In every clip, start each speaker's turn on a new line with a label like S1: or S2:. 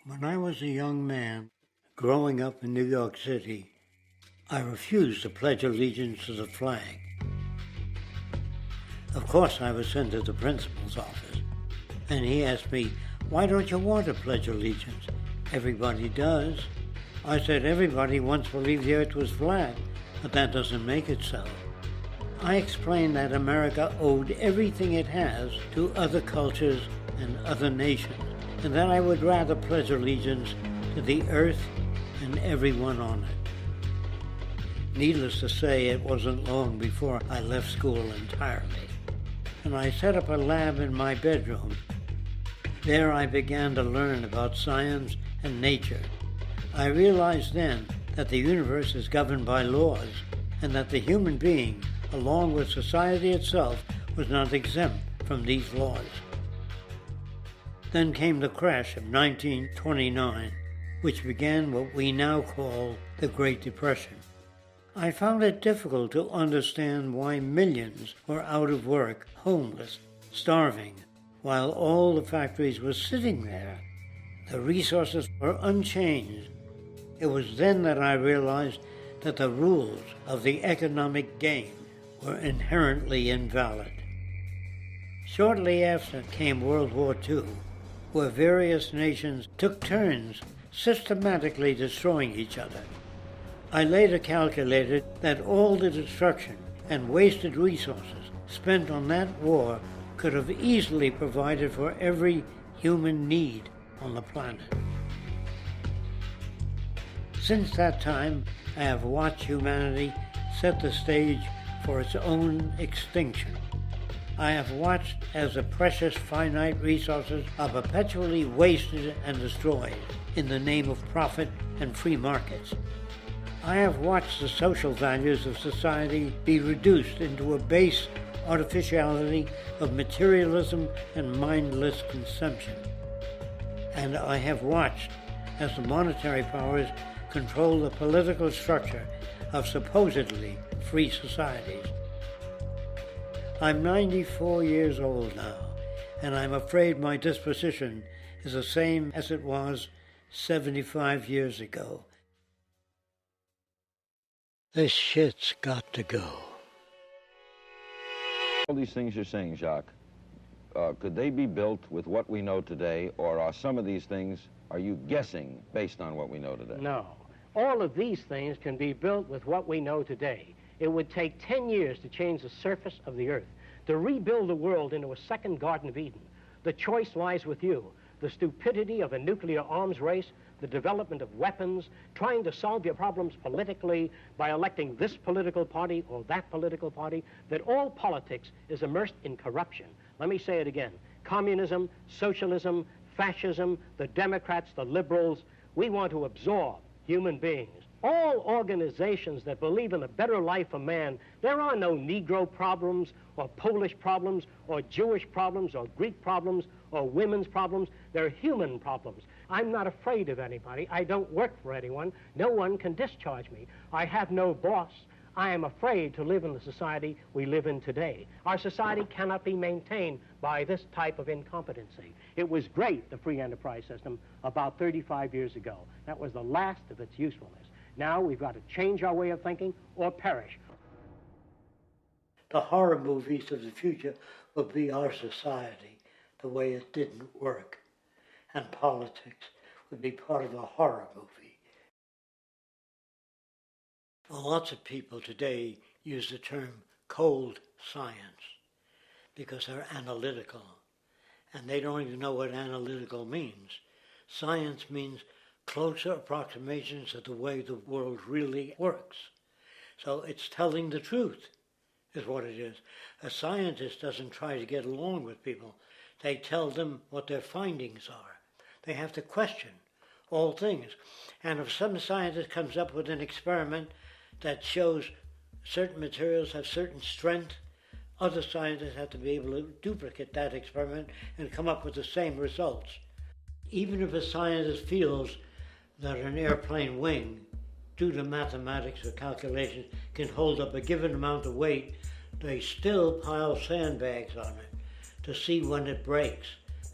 S1: When I was a young man growing up in New York City, I refused to pledge allegiance to the flag. Of course, I was sent to the principal's office, and he asked me, "Why don't you want to pledge allegiance? Everybody does." I said, "Everybody once believed the earth was flat, but that doesn't make it so." I explained that America owed everything it has to other cultures and other nations, and that I would rather pledge allegiance to the earth and everyone on it. Needless to say, it wasn't long before I left school entirely, and I set up a lab in my bedroom. There I began to learn about science and nature. I realized then that the universe is governed by laws, and that the human being, along with society itself, was not exempt from these laws. Then came the crash of 1929, which began what we now call the Great Depression. I found it difficult to understand why millions were out of work, homeless, starving, while all the factories were sitting there. The resources were unchanged. It was then that I realized that the rules of the economic game were inherently invalid. Shortly after came World War II, where various nations took turns systematically destroying each other. I later calculated that all the destruction and wasted resources spent on that war could have easily provided for every human need on the planet. Since that time, I have watched humanity set the stage for its own extinction. I have watched as the precious finite resources are perpetually wasted and destroyed in the name of profit and free markets. I have watched the social values of society be reduced into a base artificiality of materialism and mindless consumption. And I have watched as the monetary powers control the political structure of supposedly free societies. I'm 94 years old now, and I'm afraid my disposition is the same as it was 75 years ago. This shit's got to go.
S2: All these things you're saying, Jacques, could they be built with what we know today, or are some of these things, are you guessing based on what we know today?
S3: No. All of these things can be built with what we know today. It would take 10 years to change the surface of the earth, to rebuild the world into a second Garden of Eden. The choice lies with you. The stupidity of a nuclear arms race, the development of weapons, trying to solve your problems politically by electing this political party or that political party, that all politics is immersed in corruption. Let me say it again. Communism, socialism, fascism, the Democrats, the liberals, we want to absorb human beings. All organizations that believe in a better life for man, there are no Negro problems or Polish problems or Jewish problems or Greek problems or women's problems. They're human problems. I'm not afraid of anybody. I don't work for anyone. No one can discharge me. I have no boss. I am afraid to live in the society we live in today. Our society cannot be maintained by this type of incompetency. It was great, the free enterprise system, about 35 years ago. That was the last of its usefulness. Now we've got to change our way of thinking or perish.
S1: The horror movies of the future will be our society, the way it didn't work. And politics would be part of a horror movie. Well, lots of people today use the term cold science because they're analytical, and they don't even know what analytical means. Science means closer approximations of the way the world really works. So it's telling the truth, is what it is. A scientist doesn't try to get along with people. They tell them what their findings are. They have to question all things. And if some scientist comes up with an experiment that shows certain materials have certain strength, other scientists have to be able to duplicate that experiment and come up with the same results. Even if a scientist feels that an airplane wing, due to mathematics or calculations, can hold up a given amount of weight, they still pile sandbags on it to see when it breaks.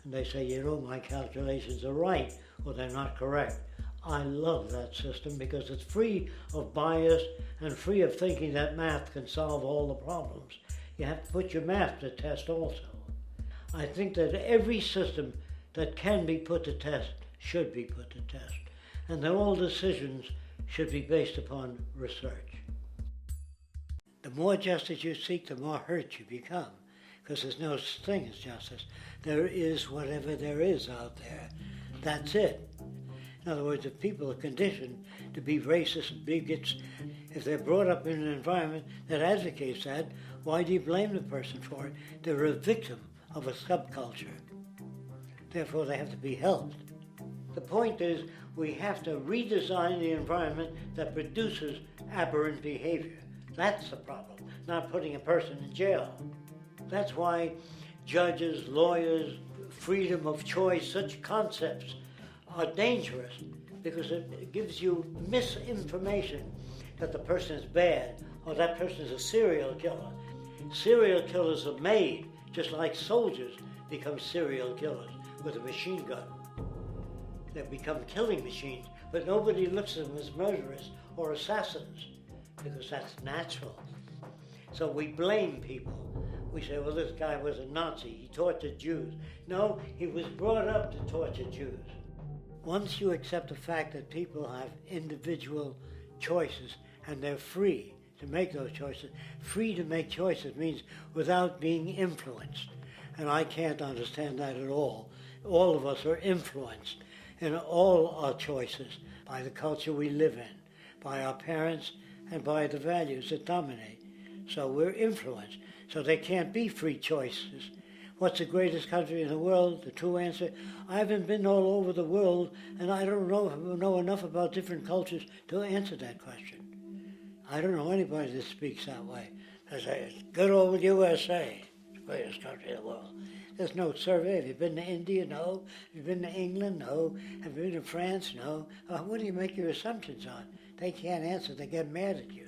S1: And they say, you know, my calculations are right. or they're not correct. I love that system because it's free of bias and free of thinking that math can solve all the problems. You have to put your math to test also. I think that every system that can be put to test should be put to test, and that all decisions should be based upon research. The more justice you seek, the more hurt you become, because there's no such thing as justice. There is whatever there is out there. That's it. In other words, if people are conditioned to be racist and bigots, if they're brought up in an environment that advocates that, why do you blame the person for it? They're a victim of a subculture. Therefore, they have to be helped. The point is, we have to redesign the environment that produces aberrant behavior. That's the problem, not putting a person in jail. That's why judges, lawyers, freedom of choice, such concepts are dangerous, because it gives you misinformation that the person is bad or that person is a serial killer. Serial killers are made just like soldiers become serial killers with a machine gun. They become killing machines, but nobody looks at them as murderers or assassins because that's natural. So we blame people. We say, well, this guy was a Nazi, he tortured Jews. No, he was brought up to torture Jews. Once you accept the fact that people have individual choices and they're free to make those choices, free to make choices means without being influenced. And I can't understand that at all. All of us are influenced in all our choices by the culture we live in, by our parents, and by the values that dominate. So we're influenced. So there can't be free choices. What's the greatest country in the world? The true answer, I haven't been all over the world, and I don't know enough about different cultures to answer that question. I don't know anybody that speaks that way. They say, it's good old USA, it's the greatest country in the world. There's no survey. Have you been to India? No. Have you been to England? No. Have you been to France? No. What do you make your assumptions on? They can't answer. They get mad at you.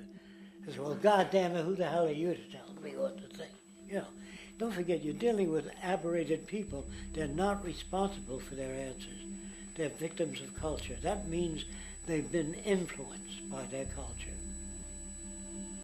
S1: They say, well, goddamn it, who the hell are you to tell me what to think? You know, don't forget, you're dealing with aberrated people. They're not responsible for their answers. They're victims of culture. That means they've been influenced by their culture.